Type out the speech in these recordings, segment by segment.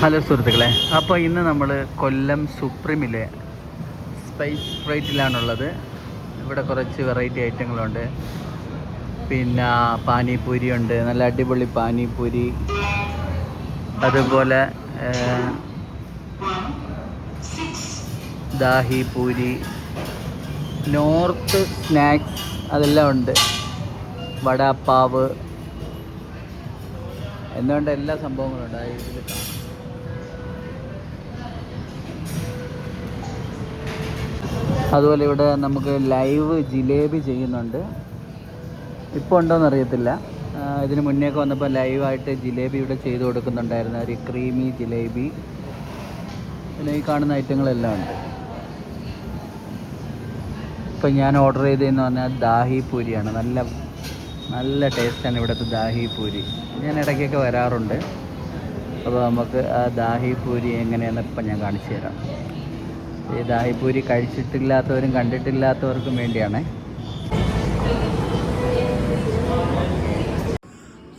Hello സുഹൃത്തുക്കളെ, അപ്പോൾ ഇന്ന് നമ്മൾ കൊല്ലം സുപ്രീമിലെ സ്പൈസ് ഫ്രൈറ്റിലാണുള്ളത്. ഇവിടെ കുറച്ച് വെറൈറ്റി ഐറ്റങ്ങളുണ്ട്. പിന്നെ പാനിപൂരി ഉണ്ട്, നല്ല അടിപൊളി പാനിപൂരി. അതുപോലെ ദാഹി പൂരി, നോർത്ത് സ്നാക്സ് അതെല്ലാം ഉണ്ട്. വടാപ്പാവ് എന്നുകൊണ്ട് എല്ലാ സംഭവങ്ങളുണ്ട്. ഇതിൽ കാണാം. അതുപോലെ ഇവിടെ നമുക്ക് ലൈവ് ജിലേബി ചെയ്യുന്നുണ്ട്. ഇപ്പോൾ ഉണ്ടോയെന്ന് അറിയത്തില്ല. ഇതിന് മുന്നേയൊക്കെ വന്നപ്പോൾ ലൈവായിട്ട് ജിലേബി ഇവിടെ ചെയ്ത് കൊടുക്കുന്നുണ്ടായിരുന്നു. ഒരു ക്രീമി ജിലേബി. പിന്നെ ഈ കാണുന്ന ഐറ്റങ്ങളെല്ലാം ഉണ്ട്. ഇപ്പം ഞാൻ ഓർഡർ ചെയ്തതെന്ന് പറഞ്ഞാൽ ദാഹി പൂരിയാണ്. നല്ല ടേസ്റ്റാണ് ഇവിടുത്തെ ദാഹി പൂരി. ഞാൻ ഇടയ്ക്കൊക്കെ വരാറുണ്ട്. അപ്പോൾ നമുക്ക് ആ ദാഹി പൂരി എങ്ങനെയാണെന്ന് ഇപ്പം ഞാൻ കാണിച്ചു തരാം. ഈ ദാഹിപൂരി കഴിച്ചിട്ടില്ലാത്തവരും കണ്ടിട്ടില്ലാത്തവർക്കും വേണ്ടിയാണ്.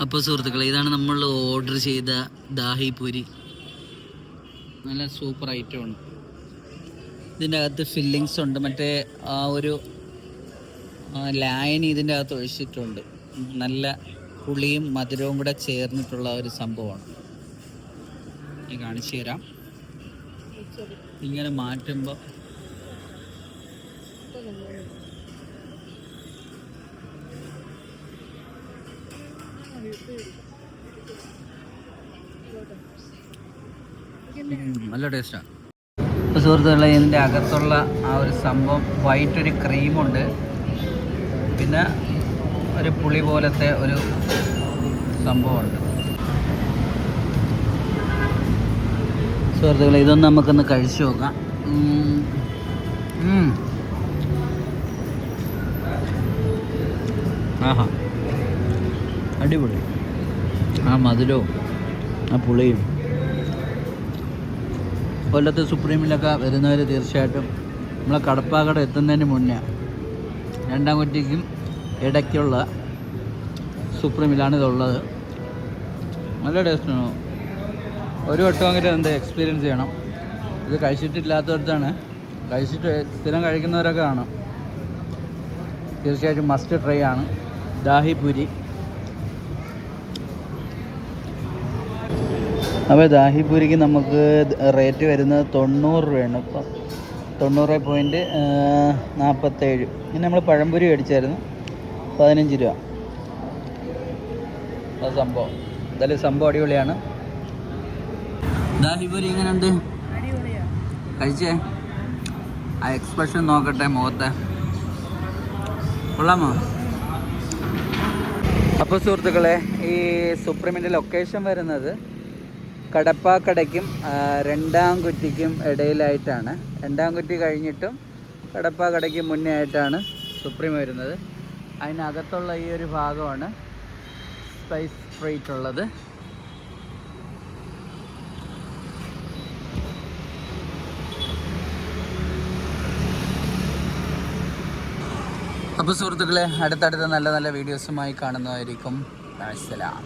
അപ്പോൾ സുഹൃത്തുക്കളെ, ഇതാണ് നമ്മൾ ഓർഡർ ചെയ്ത ദാഹിപൂരി. നല്ല സൂപ്പർ ഐറ്റമാണ്. ഇതിൻ്റെ അകത്ത് ഫില്ലിങ്സ് ഉണ്ട്. മറ്റേ ആ ഒരു ലായനി ഇതിൻ്റെ അകത്ത് ഒഴിച്ചിട്ടുണ്ട്. നല്ല പുളിയും മധുരവും കൂടെ ചേർന്നിട്ടുള്ള ഒരു സംഭവമാണ്. ഞാൻ കാണിച്ചു തരാം. ഇങ്ങനെ മാറ്റുമ്പോൾ നല്ല ടേസ്റ്റാണ്. ഇപ്പോൾ സുഹൃത്തുക്കളെ, ഇതിൻ്റെ അകത്തുള്ള ആ ഒരു സംഭവം വൈറ്റ് ഒരു ക്രീമുണ്ട്, പിന്നെ ഒരു പുളി പോലത്തെ ഒരു സംഭവമുണ്ട്. സുഹൃത്തുക്കളെ, ഇതൊന്ന് നമുക്കൊന്ന് കഴിച്ചു നോക്കാം. ആഹാ, അടിപൊളി. ആ മധുരവും ആ പുളിയും. കൊല്ലത്ത് സുപ്രീമിലൊക്കെ വരുന്നവർ തീർച്ചയായിട്ടും നമ്മളെ കടപ്പാക്കട എത്തുന്നതിന് മുന്നേ രണ്ടാം കുറ്റിക്കും ഇടയ്ക്കുള്ള സുപ്രീമിലാണ് ഇതുള്ളത്. നല്ല ടേസ്റ്റാണ്. ഒരു വട്ടമെങ്കിലും എന്ത് എക്സ്പീരിയൻസ് ചെയ്യണം. ഇത് കഴിച്ചിട്ടില്ലാത്തവർത്താണ്. കഴിച്ചിട്ട് സ്ഥിരം കഴിക്കുന്നവരൊക്കെ ആണ്. തീർച്ചയായിട്ടും മസ്റ്റ് ട്രൈ ആണ് ദാഹിപൂരി. അപ്പോൾ ദാഹിപൂരിക്ക് നമുക്ക് റേറ്റ് വരുന്നത് 90 രൂപയാണ്. ഇപ്പം 90.47. ഇനി നമ്മൾ പഴംപൊരി മേടിച്ചായിരുന്നു, 15 രൂപ. അത് സംഭവം എന്തായാലും സംഭവം അടിപൊളിയാണ്. ദാഹിപൂരി എങ്ങനെയുണ്ട്? കഴിച്ചേ? ആ എക്സ്പ്രഷൻ നോക്കട്ടെ മുഖത്തെ. കൊള്ളാമോ? അപ്പോൾ സുഹൃത്തുക്കളെ, ഈ സുപ്രീമിൻ്റെ ലൊക്കേഷൻ വരുന്നത് കടപ്പാക്കടയ്ക്കും രണ്ടാം കുറ്റിക്കും ഇടയിലായിട്ടാണ്. രണ്ടാം കുറ്റി കഴിഞ്ഞിട്ടും കടപ്പാക്കടയ്ക്ക് മുന്നേ ആയിട്ടാണ് സുപ്രീം വരുന്നത്. അതിനകത്തുള്ള ഈ ഒരു ഭാഗമാണ് സ്പൈസ് ഫ്രൈറ്റ് ഉള്ളത്. അപ്പോൾ സുഹൃത്തുക്കളെ, അടുത്തടുത്ത നല്ല നല്ല വീഡിയോസുമായി കാണുന്നതായിരിക്കും. അസ്സലാം.